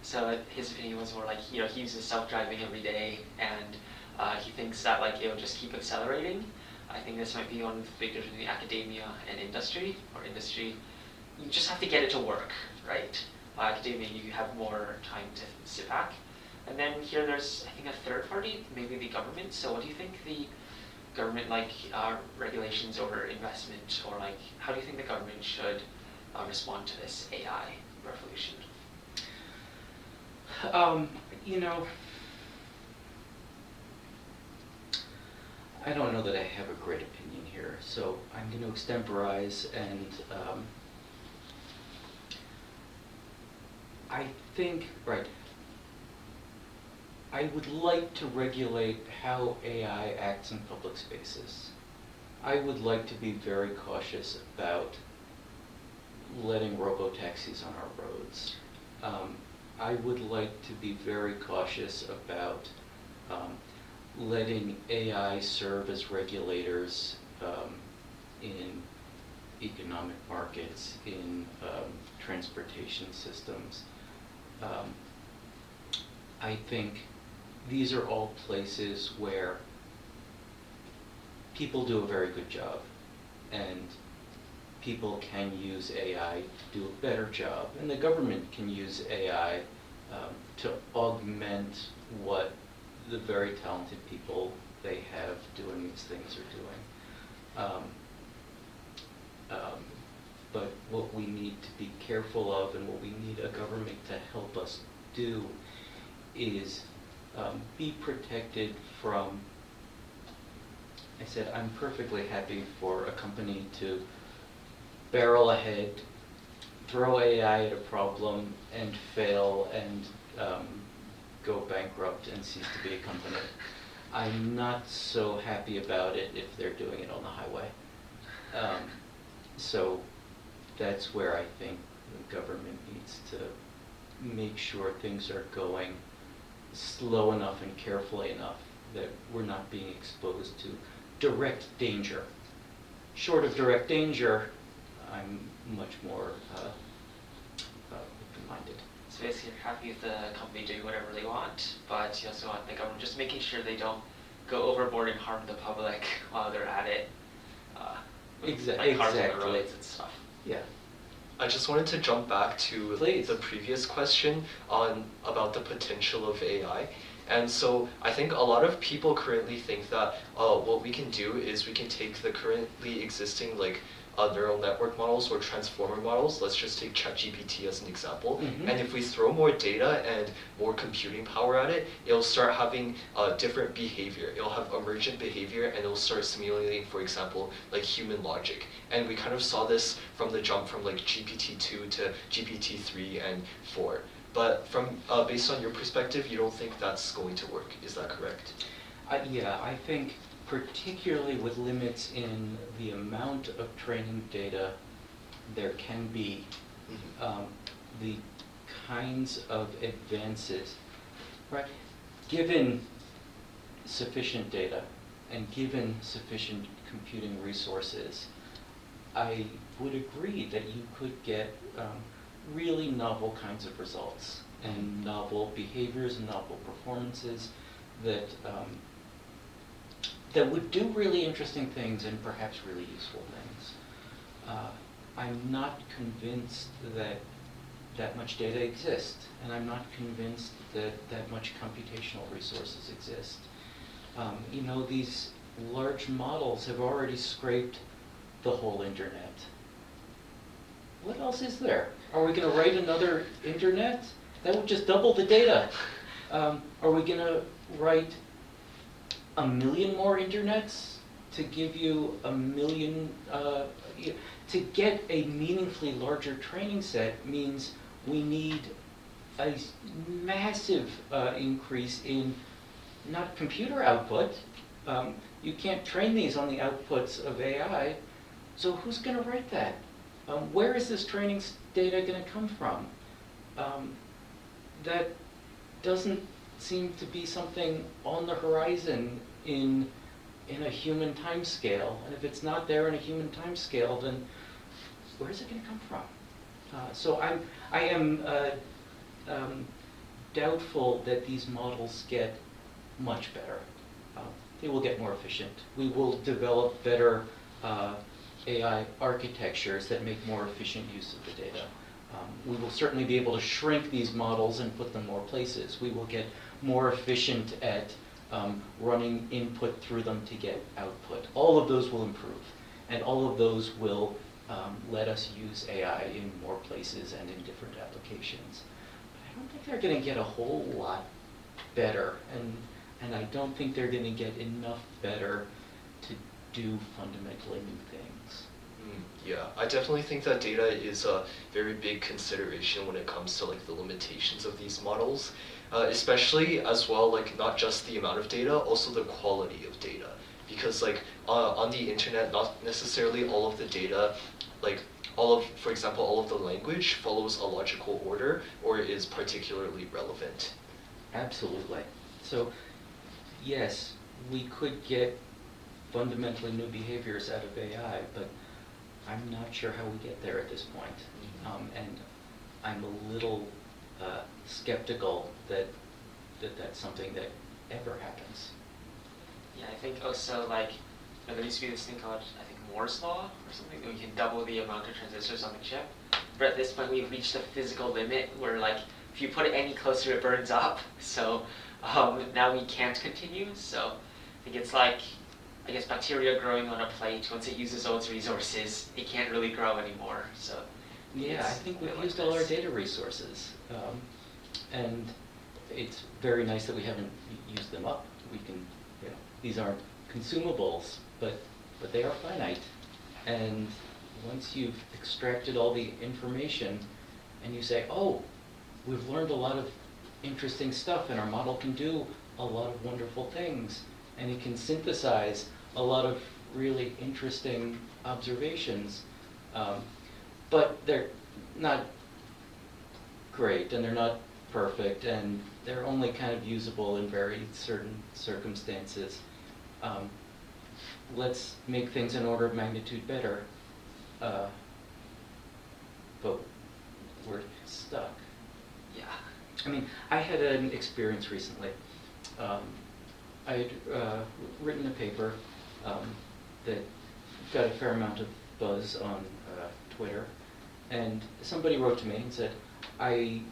So his opinion was more like, he uses self-driving every day, and he thinks that it'll just keep accelerating. I think this might be one of the big differences between academia and industry. Or industry, you just have to get it to work, right? Academia, you have more time to sit back. And then here there's, I think, a third party, maybe the government. So what do you think the government, regulations over investment, or how do you think the government should respond to this AI revolution? I don't know that I have a great opinion here, so I'm going to extemporize, and I think, I would like to regulate how AI acts in public spaces. I would like to be very cautious about letting robo-taxis on our roads. I would like to be very cautious about letting AI serve as regulators in economic markets, in transportation systems. I think these are all places where people do a very good job, and people can use AI to do a better job, and the government can use AI to augment what the very talented people they have doing these things are doing. But what we need to be careful of, and what we need a government to help us do, is be protected from, I'm perfectly happy for a company to barrel ahead, throw AI at a problem, and fail, and go bankrupt and cease to be a company. I'm not so happy about it if they're doing it on the highway. So that's where I think the government needs to make sure things are going slow enough and carefully enough that we're not being exposed to direct danger. Short of direct danger, I'm much more open-minded. So basically, you're happy with the company doing whatever they want, but you also want the government just making sure they don't go overboard and harm the public while they're at it. Exactly. Cars on the roads and stuff. Yeah. I just wanted to jump back to the previous question about the potential of AI. And so I think a lot of people currently think that what we can do is we can take the currently existing neural network models or transformer models. Let's just take ChatGPT as an example. Mm-hmm. And if we throw more data and more computing power at it, it'll start having different behavior. It'll have emergent behavior, and it'll start simulating, for example, human logic. And we kind of saw this from the jump from GPT-2 to GPT-3 and 4. But from based on your perspective, you don't think that's going to work. Is that correct? Yeah, I think particularly with limits in the amount of training data there can be, the kinds of advances, given sufficient data and given sufficient computing resources, I would agree that you could get really novel kinds of results and novel behaviors and novel performances that that would do really interesting things and perhaps really useful things. I'm not convinced that that much data exists, and I'm not convinced that that much computational resources exist. You know, these large models have already scraped the whole internet. What else is there? Are we going to write another internet? That would just double the data. Are we going to write 1 million more internets to give you 1 million? To get a meaningfully larger training set means we need a massive increase in not computer output. You can't train these on the outputs of AI. So who's going to write that? Where is this training data going to come from? That doesn't seem to be something on the horizon in a human time scale. And if it's not there in a human time scale, then where is it going to come from? So I am doubtful that these models get much better. They will get more efficient. We will develop better AI architectures that make more efficient use of the data. We will certainly be able to shrink these models and put them more places. We will get more efficient at running input through them to get output. All of those will improve, and all of those will let us use AI in more places and in different applications. But I don't think they're going to get a whole lot better, and I don't think they're going to get enough better to do fundamentally new things. Yeah, I definitely think that data is a very big consideration when it comes to like the limitations of these models, especially as well, like not just the amount of data, also the quality of data. Because like on the internet, not necessarily all of the data, like for example, all of the language follows a logical order or is particularly relevant. Absolutely. So yes, we could get fundamentally new behaviors out of AI, but I'm not sure how we get there at this point. And I'm a little skeptical that that's something that ever happens. Yeah, I think also like there used to be this thing called, I think, Moore's Law or something, that we can double the amount of transistors on the chip. But at this point, we've reached a physical limit where like if you put it any closer, it burns up. So now we can't continue. So I think it's like, I guess, bacteria growing on a plate. Once it uses all its resources, it can't really grow anymore. So yeah, I think we've used all our data resources, and it's very nice that we haven't used them up. We can, these aren't consumables, but they are finite. And once you've extracted all the information, and you say, oh, we've learned a lot of interesting stuff, and our model can do a lot of wonderful things, and it can synthesize a lot of really interesting observations, but they're not great, and they're not perfect, and they're only kind of usable in very certain circumstances. Let's make things an order of magnitude better, but we're stuck. Yeah. I mean, I had an experience recently. I had written a paper that got a fair amount of buzz on Twitter, and somebody wrote to me and said, I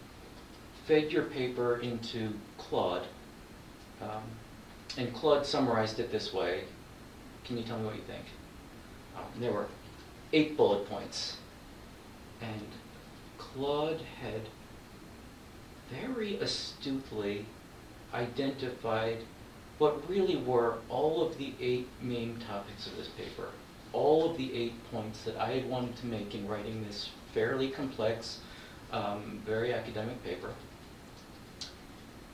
fed your paper into Claude, and Claude summarized it this way. Can you tell me what you think? And there were 8 bullet points, and Claude had very astutely identified what really were all of the 8 main topics of this paper, all of the 8 points that I had wanted to make in writing this fairly complex, very academic paper.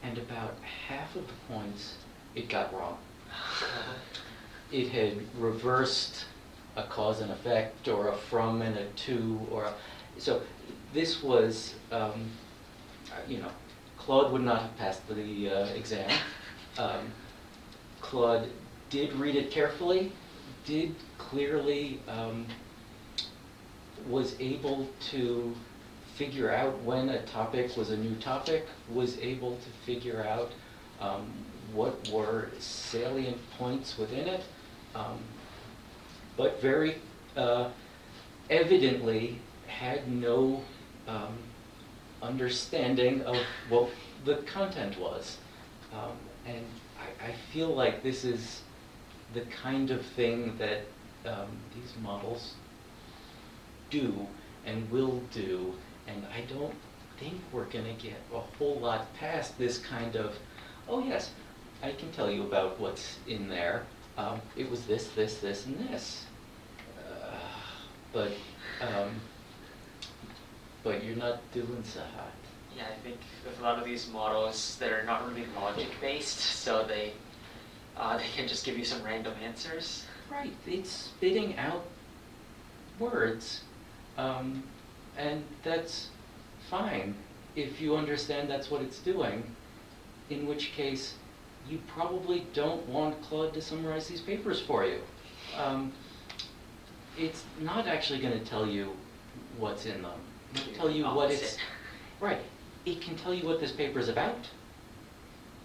And about half of the points it got wrong. It had reversed a cause and effect, or a from and a to, so this was, Claude would not have passed the exam. Claude did read it carefully, did clearly, was able to figure out when a topic was a new topic, was able to figure out what were salient points within it, but very evidently had no understanding of what the content was. And I feel like this is the kind of thing that these models do and will do, and I don't think we're going to get a whole lot past this kind of, oh yes, I can tell you about what's in there. It was this, this, this, and this. But you're not doing so hot. Yeah, I think with a lot of these models, they're not really logic-based, so they can just give you some random answers. Right, it's spitting out words, and that's fine if you understand that's what it's doing, in which case you probably don't want Claude to summarize these papers for you. It's not actually going to tell you what's in them. It'll tell you what it's... Right. It can tell you what this paper is about,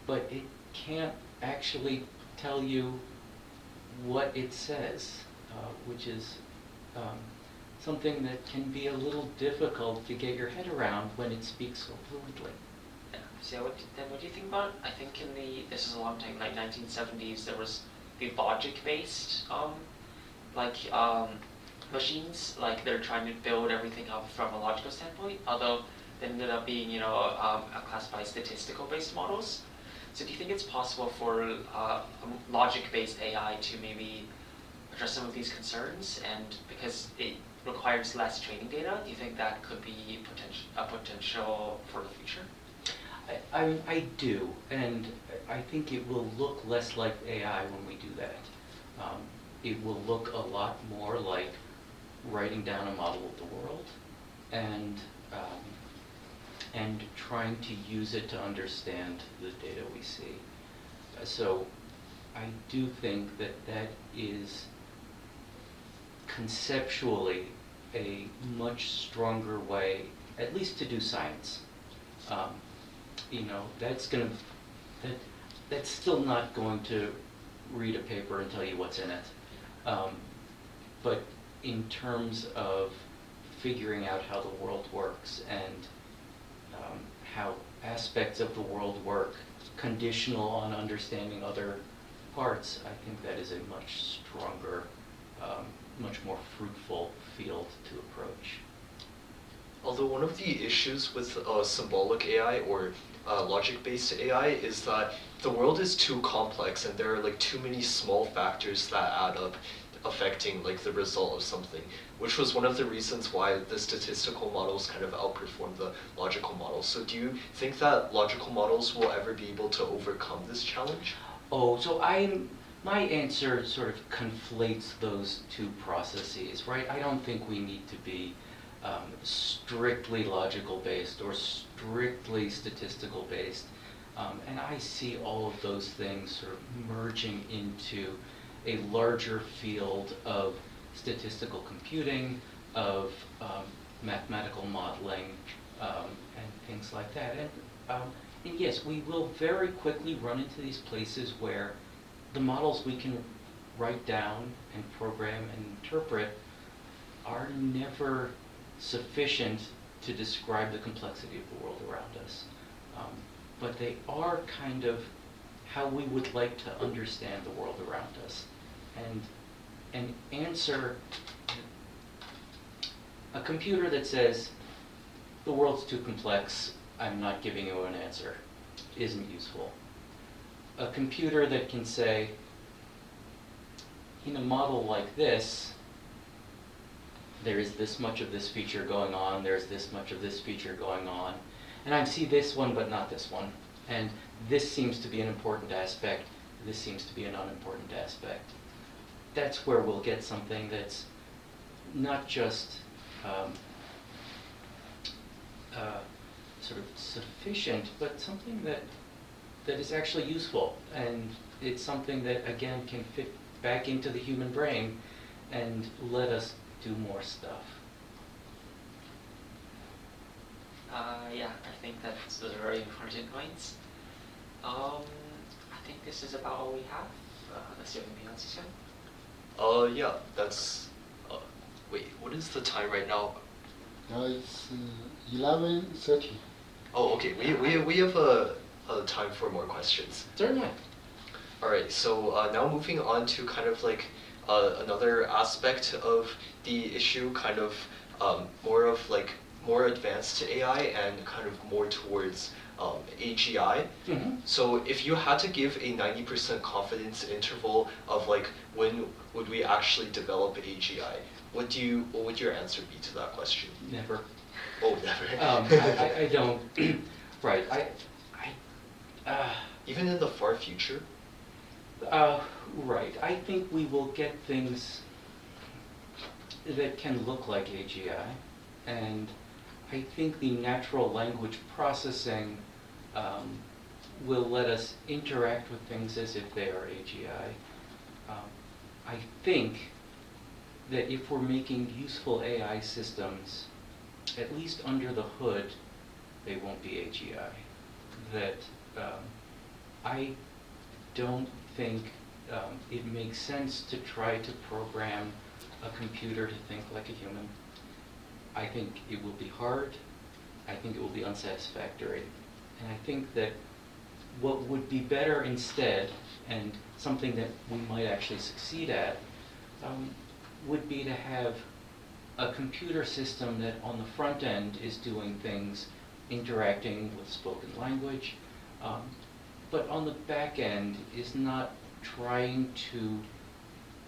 but it can't actually tell you what it says, which is something that can be a little difficult to get your head around when it speaks so fluently. Yeah. So what do you think about? I think this is a long time, like 1970s, there was the logic-based machines, like they're trying to build everything up from a logical standpoint, although they ended up being, classified statistical-based models. So do you think it's possible for a logic-based AI to maybe address some of these concerns? And because it requires less training data, do you think that could be a potential for the future? I do, and I think it will look less like AI when we do that. It will look a lot more like writing down a model of the world and trying to use it to understand the data we see. So I do think that that is conceptually a much stronger way, at least to do science. That's still not going to read a paper and tell you what's in it. But in terms of figuring out how the world works and how aspects of the world work conditional on understanding other parts, I think that is a much stronger, much more fruitful field to approach. Although one of the issues with symbolic AI or logic-based AI is that the world is too complex and there are like too many small factors that add up affecting like the result of something, which was one of the reasons why the statistical models kind of outperformed the logical models. So do you think that logical models will ever be able to overcome this challenge? Oh, so my answer sort of conflates those two processes, right? I don't think we need to be strictly logical based or strictly statistical based. And I see all of those things sort of merging into a larger field of statistical computing, of mathematical modeling, and things like that. And yes, we will very quickly run into these places where the models we can write down and program and interpret are never sufficient to describe the complexity of the world around us. But they are kind of how we would like to understand the world around us. And answer a computer that says, the world's too complex, I'm not giving you an answer, isn't useful. A computer that can say, in a model like this, there is this much of this feature going on, there's this much of this feature going on, and I see this one but not this one. And this seems to be an important aspect, this seems to be an unimportant aspect. That's where we'll get something that's not just sort of sufficient, but something that is actually useful. And it's something that, again, can fit back into the human brain and let us do more stuff. Yeah, I think those are very important points. this is about all we have. Unless you have anything else to say. Yeah, that's. Wait, what is the time right now? It's 11:30. Oh, okay. We have a time for more questions. Certainly. All right. So now moving on to kind of like another aspect of the issue, kind of more advanced AI and kind of more towards AGI. Mm-hmm. So if you had to give a 90% confidence interval of like when would we actually develop AGI, what would your answer be to that question? Never. Oh, never. I don't. Right. Even in the far future? Right. I think we will get things that can look like AGI, and I think the natural language processing will let us interact with things as if they are AGI. I think that if we're making useful AI systems, at least under the hood, they won't be AGI. That I don't think it makes sense to try to program a computer to think like a human. I think it will be hard. I think it will be unsatisfactory. And I think that what would be better instead, and something that we might actually succeed at, would be to have a computer system that on the front end is doing things, interacting with spoken language, but on the back end is not trying to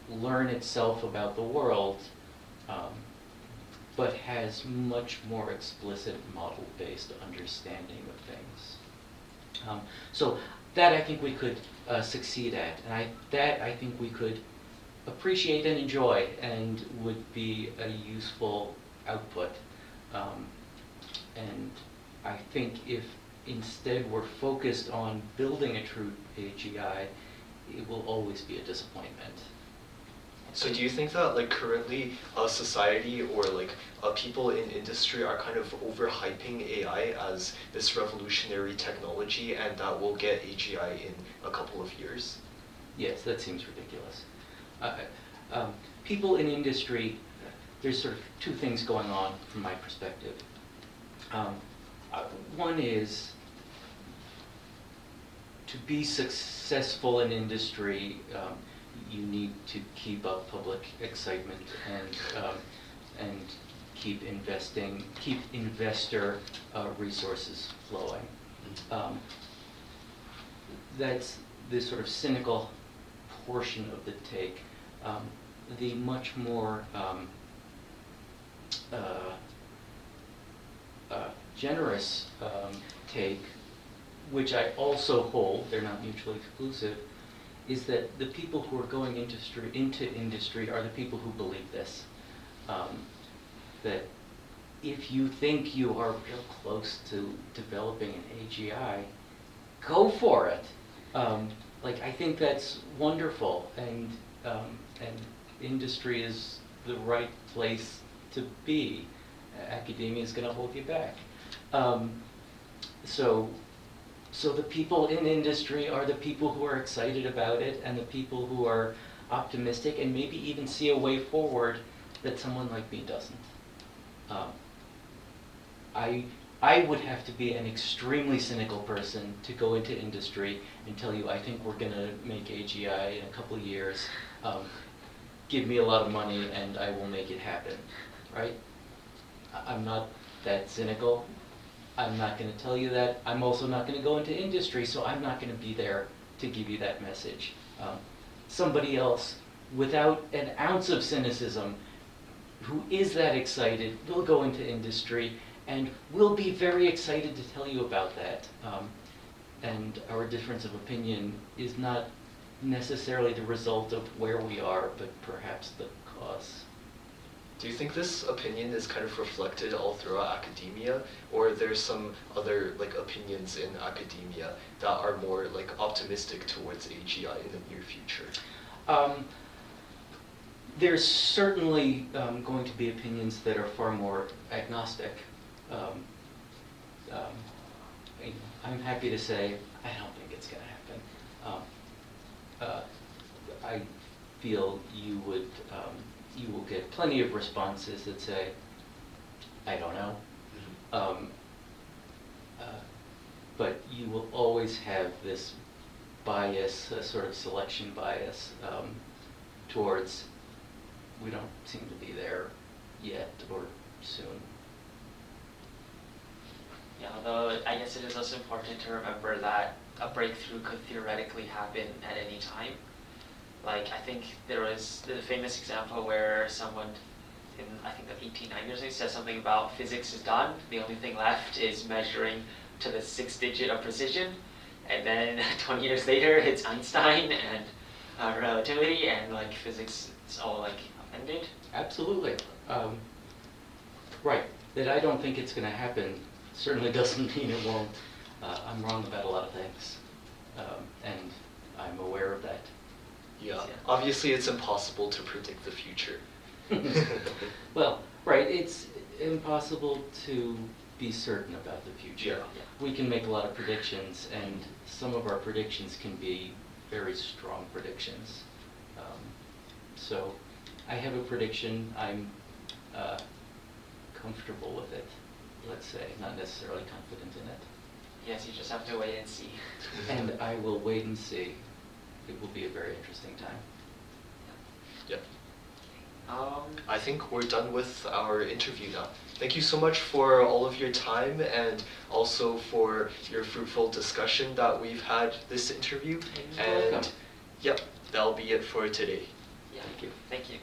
learn itself about the world, but has much more explicit model-based understanding of things. So that I think we could succeed at, and I think we could appreciate and enjoy, and would be a useful output. And I think if instead we're focused on building a true AGI, it will always be a disappointment. So do you think that like currently society or like people in industry are kind of overhyping AI as this revolutionary technology and that will get AGI in a couple of years? Yes, that seems ridiculous. People in industry, there's sort of two things going on from my perspective. One is to be successful in industry, you need to keep up public excitement and keep investor resources flowing. That's the sort of cynical portion of the take. The much more generous take, which I also hold, they're not mutually exclusive, is that the people who are going into industry are the people who believe this. That if you think you are real close to developing an AGI, go for it. I think that's wonderful, and industry is the right place to be. Academia is going to hold you back. So the people in industry are the people who are excited about it, and the people who are optimistic and maybe even see a way forward that someone like me doesn't. I would have to be an extremely cynical person to go into industry and tell you I think we're going to make AGI in a couple of years. Give me a lot of money and I will make it happen, right? I'm not that cynical. I'm not going to tell you that. I'm also not going to go into industry, so I'm not going to be there to give you that message. Somebody else, without an ounce of cynicism, who is that excited, will go into industry and will be very excited to tell you about that. And our difference of opinion is not necessarily the result of where we are, but perhaps the cause. Do you think this opinion is kind of reflected all throughout academia, or there's some other like opinions in academia that are more like optimistic towards AGI in the near future? There's certainly going to be opinions that are far more agnostic. I'm happy to say I don't think it's going to happen. I feel you would, you will get plenty of responses that say, I don't know. But you will always have this bias, a sort of selection bias, towards we don't seem to be there yet or soon. Yeah, although I guess it is also important to remember that a breakthrough could theoretically happen at any time. Like, I think there was the famous example where someone in, I think, the 1890s or something said something about physics is done, the only thing left is measuring to the 6th digit of precision, and then 20 years later it's Einstein and relativity, and like physics is all like upended. Absolutely. Right. That I don't think it's going to happen certainly doesn't mean it won't. I'm wrong about a lot of things, and I'm aware of that. Yeah, obviously it's impossible to predict the future. Well, right, it's impossible to be certain about the future. Yeah. We can make a lot of predictions, and some of our predictions can be very strong predictions. So I have a prediction. I'm comfortable with it, let's say, not necessarily confident in it. Yes, you just have to wait and see. And I will wait and see. It will be a very interesting time. Yeah. I think we're done with our interview now. Thank you so much for all of your time and also for your fruitful discussion that we've had this interview. You're welcome. Yep, that'll be it for today. Yeah. Thank you. Thank you.